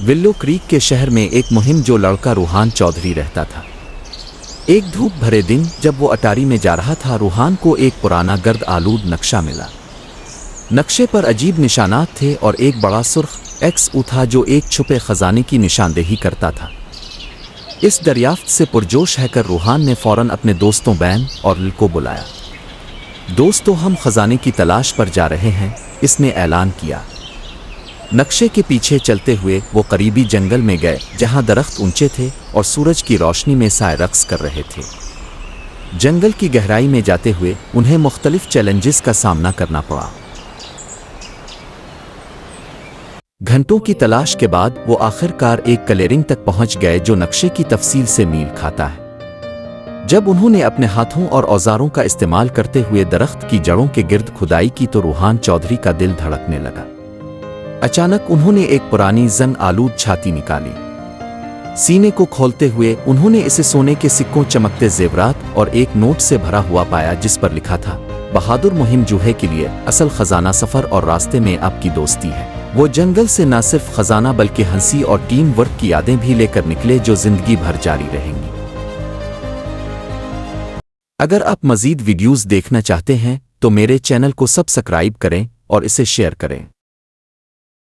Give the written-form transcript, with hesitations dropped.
Willow creek के शहर में एक मुहिम जो लड़का रूहान चौधरी रहता था। एक धूप भरे दिन जब वो अटारी में जा रहा था, रूहान को एक पुराना गर्द आलूद नक्शा मिला। नक्शे पर अजीब निशानात थे और एक बड़ा सुर्ख एक्स था जो एक छुपे खजाने की निशानदेही करता था। इस दरियाफ्त से पुरजोश हैकर रूहान ने फौरन अपने दोस्तों बैन और लिल को बुलाया। दोस्तों, हम खजाने की तलाश पर जा रहे हैं, इसने ऐलान किया। नक्शे के पीछे चलते हुए वो करीबी जंगल में गए जहां दरख्त ऊंचे थे और सूरज की रोशनी में साए रक्स कर रहे थे। जंगल की गहराई में जाते हुए उन्हें मुख्तलिफ चैलेंजेस का सामना करना पड़ा। घंटों की तलाश के बाद वो आखिरकार एक क्लियरिंग तक पहुंच गए जो नक्शे की तफसील से मील खाता है। जब उन्होंने अपने हाथों और औजारों का इस्तेमाल करते हुए दरख्त की जड़ों के गिर्द खुदाई की तो रूहान चौधरी का दिल धड़कने लगा। अचानक उन्होंने एक पुरानी जंग आलूद छाती निकाली। सीने को खोलते हुए उन्होंने इसे सोने के सिक्कों, चमकते जेवरात और एक नोट से भरा हुआ पाया जिस पर लिखा था, बहादुर मुहिम जूहे के लिए असल खजाना सफर और रास्ते में आपकी दोस्ती है। वो जंगल से न सिर्फ खजाना बल्कि हंसी और टीम वर्क की यादें भी लेकर निकले जो जिंदगी भर जारी रहेंगी। अगर आप मजीद वीडियोस देखना चाहते हैं तो मेरे चैनल को सब्सक्राइब करें और इसे शेयर करें।